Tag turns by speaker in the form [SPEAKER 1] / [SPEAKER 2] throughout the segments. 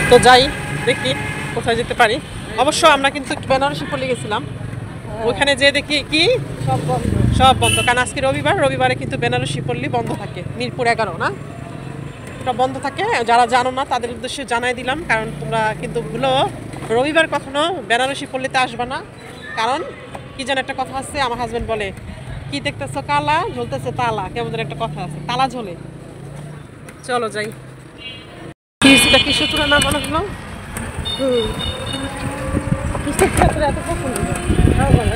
[SPEAKER 1] তো যাই দেখি কোথায় যেতে পারি। অবশ্য আমরা কিন্তু একটু বেনারসি পল্লী গেছিলাম, ওইখানে যে দেখি কি সব বন্ধ, কারণ আজকে রবিবারে কিন্তু বেনারসি পল্লী বন্ধ থাকে, মিরপুর 11 না, এটা বন্ধ থাকে। যারা জানো না তাদের উদ্দেশ্যে জানাই দিলাম, কারণ তোমরা কিন্তু ভুলো রবিবার কখনো বেনারসি পল্লীতে আসবা না, কারণ কি যেন একটা কথা আছে, আমার হাজবেন্ড বলে কি দেখতেছো কালা ঝুলতেছে তালা, কেমন একটা কথা আছে, তালা ঝোলে। চলো যাই। কৃষ্ণচূড়া না মনে হলো?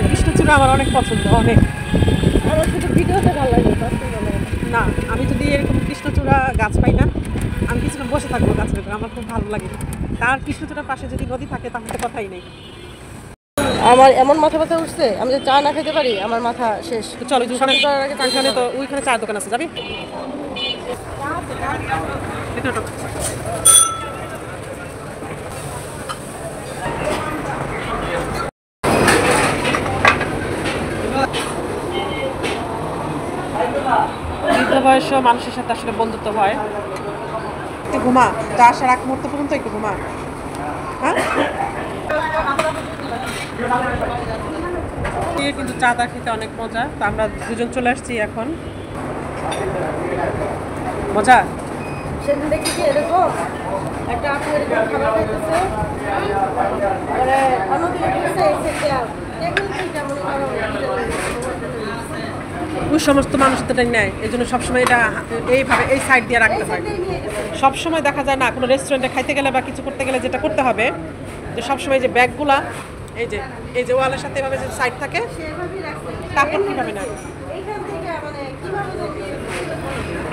[SPEAKER 1] কৃষ্ণচূড়া আমার অনেক পছন্দ, অনেক।
[SPEAKER 2] ভিডিওতে ভালো লাগে
[SPEAKER 1] না, আমি যদি এরকম কৃষ্ণচূড়া গাছ পাই না, আমি কিছুক্ষণ বসে থাকবো গাছের উপরে, আমার খুব ভালো লাগে। তার কৃষ্ণচূড়ার পাশে যদি নদী থাকে তাহলে কথাই নেই।
[SPEAKER 2] আমার এমন মাথা ব্যথা উঠছে, আমি যে চা না খেতে পারি আমার মাথা শেষ।
[SPEAKER 1] চলো ওইখানে তো ওইখানে চার দোকান আছে, যাবি? বৃদ্ধ বয়স মানুষের সাথে আসলে বন্ধুত্ব হয়। একটু ঘুমা, যা আসার আগ মুহূর্ত পর্যন্ত একটু ঘুমা। হ্যাঁ, কিন্তু চা টা খেতে অনেক মজা। তো আমরা দুজন চলে আসছি এখন। মজা
[SPEAKER 2] সেদিন দেখি কি এরকম একটা আপু এরকম খাবার খাইতেছে, মানে অন্যদিকে বলছে
[SPEAKER 1] ওই সমস্ত মানুষ তো নেয়, এই জন্য সবসময় এটা এইভাবে এই সাইড দিয়ে রাখতে হয়। সবসময় দেখা যায় না কোনো রেস্টুরেন্টে খাইতে গেলে বা কিছু করতে গেলে যেটা করতে হবে, যে সবসময় যে ব্যাগগুলা এই যে ওয়ালের সাথে এভাবে যে সাইড থাকে, তারপর কীভাবে নেয়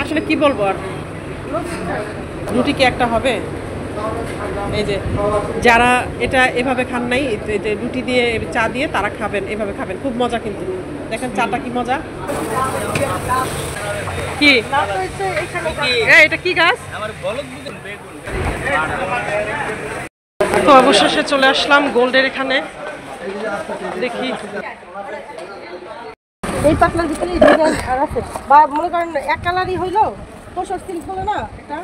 [SPEAKER 1] আসলে কি বলবো আর। রুটি কি একটা হবে? এই যে যারা এটা এভাবে খান নাই, এই যে রুটি দিয়ে চা দিয়ে তারা খাবেন, এভাবে খাবেন, খুব মজা। কিন্তু দেখেন চাটা কি মজা। কি এটা কি গাছ? তো অবশেষে চলে আসলাম গোল্ডের এখানে। দেখি
[SPEAKER 2] এই পাতলার ভিতরে ডিজাইন আর আছে, বা মনে করেন এক কালারই হইলো তোষক সিল্ক হলো না, এটা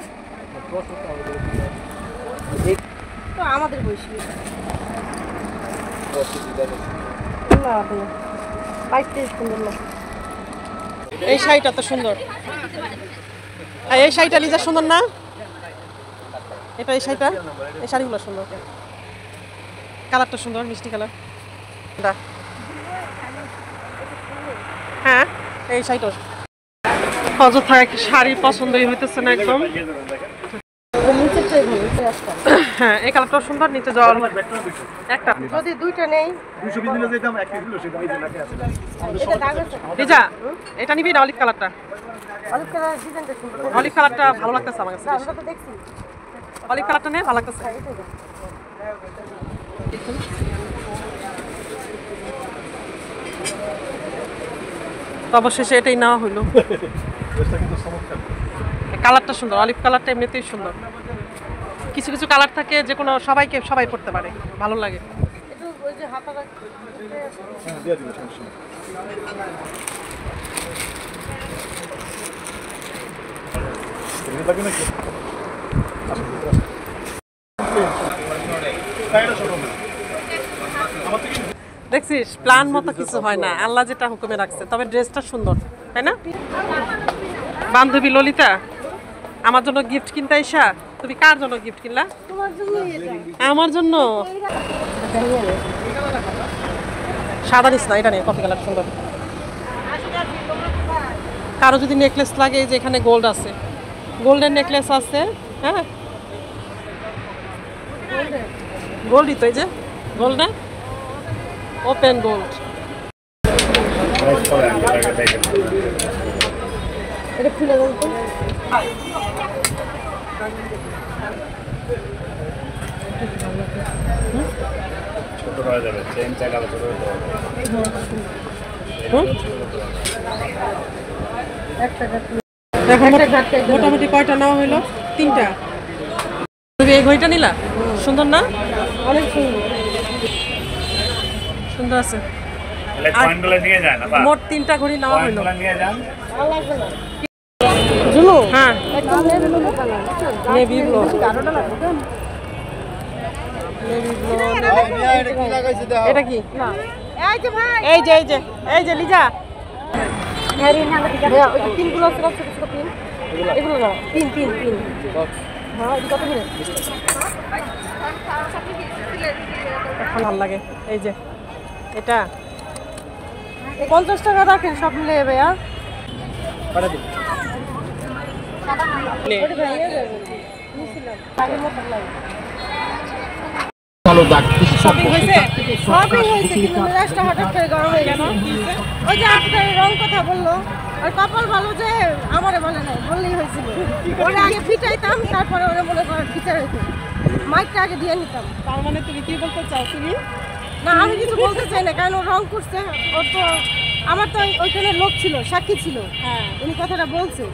[SPEAKER 2] তো আমাদের বয়সী না সুন্দর না।
[SPEAKER 1] এই শাড়িটা তো সুন্দর, এই শাড়িটা লিজা সুন্দর না? এটা এই শাড়িগুলো সুন্দর, কালারটা সুন্দর, মিষ্টি কালার। হ্যাঁ, এই শাড়িটা অযথা এক শাড়ি পছন্দই হইতেছে না একদম। হ্যাঁ, এই কালারটাও সুন্দর, নিচে জল একটা,
[SPEAKER 2] যদি দুইটা নেই
[SPEAKER 1] লিজা এটা নিবি না? অলিভ কালারটা, অলিভ কালারটা ভালো লাগতেছে আমার কাছে, অলিভ কালারটা নেই, ভালো লাগতেছে। তো অবশেষে এটাই নেওয়া হইলো। কালারটা সুন্দর, অলিভ কালারটা এমনিতেই সুন্দর। কিছু কিছু কালার থাকে যে কোনো সবাই পড়তে পারে, ভালো লাগে। দেখছিস, প্ল্যান মতো কিছু হয় না, আল্লাহ যেটা হুকুমে রাখছে। তবে ড্রেসটা সুন্দর, তাই না? বান্ধবী ললিতা আমার জন্য গিফট কিনতে আইসা, তুমি কার জন্য গিফট কিনলা? আমার জন্য। সাদা নিস না, এটা নেই, কফি কালার সুন্দর। কারো যদি নেকলেস লাগে, এই যে এখানে গোল্ড আছে, গোল্ডের নেকলেস আছে। হ্যাঁ, গোল্ডই তো, এই যে গোল্ড না, ওপেন গোল্ড।
[SPEAKER 2] এটা খুলে দাও তো।
[SPEAKER 3] ছোট হয়ে যাবে, চেন চাইলে আবার ছোট হতে হবে।
[SPEAKER 1] মোটামুটি কয়টা নেওয়া হইলো? 3টা। তুমি এই ঘড়িটা নিলা? সুন্দর না?
[SPEAKER 2] অনেক সুন্দর,
[SPEAKER 1] সুন্দর আছে।
[SPEAKER 3] মোট
[SPEAKER 1] 3টা ঘড়ি নেওয়া হইলো।
[SPEAKER 2] জুনু
[SPEAKER 1] হ্যাঁ,
[SPEAKER 2] একটা navy blue colour,
[SPEAKER 1] navy blue. এটা কি
[SPEAKER 2] না এই যে ভাই
[SPEAKER 1] এই যে লিজা
[SPEAKER 2] ভাইয়া ওই যে পিনগুলো আছে না ছোট ছোট পিন এগুলো না পিন হ্যাঁ এটা কত করে
[SPEAKER 1] এখন ভালো লাগে এই যে এটা
[SPEAKER 2] 50 টাকা রাখেন সব মিলে ভাইয়া
[SPEAKER 1] নে।
[SPEAKER 2] ওটা ভাইয়া যাবে নিছিলাম আগের মতো লাগে
[SPEAKER 1] শপিং হয়েছে
[SPEAKER 2] সবই হয়েছে কিন্তু মেজাজটা হঠাৎ করে গরম হয়ে গেল ওই যে আপনার রং কথা বললো আর কপাল ভালো যে আমারে বলে নাই বললেই হয়েছিল ওরা আগে ফিটাইতাম তারপরে ওরা মনে করেন ফিচার হইতো মাইকটা আগে দিয়ে নিতাম
[SPEAKER 1] তার মানে তুমি কি বলতে চাও তুমি
[SPEAKER 2] না আমি কিছু বলতে চাই না কারণ ও রং করছে ওর তো আমার তো ওইখানে লোক ছিল সাক্ষী ছিল
[SPEAKER 1] হ্যাঁ
[SPEAKER 2] উনি কথাটা বলছে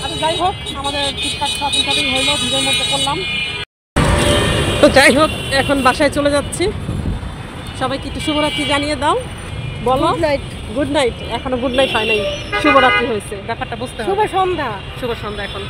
[SPEAKER 1] আচ্ছা যাই হোক আমাদের টুকটাক শপিং হইলো ভিডিওর মধ্যে করলাম তো যাই হোক এখন বাসায় চলে যাচ্ছি সবাইকে একটু শুভরাত্রি জানিয়ে দাও বলো
[SPEAKER 2] গুড নাইট
[SPEAKER 1] গুড নাইট এখনো গুড নাইট হয় নাই শুভরাত্রি হয়েছে ব্যাপারটা বুঝতে হবে
[SPEAKER 2] শুভ সন্ধ্যা
[SPEAKER 1] শুভ সন্ধ্যা এখন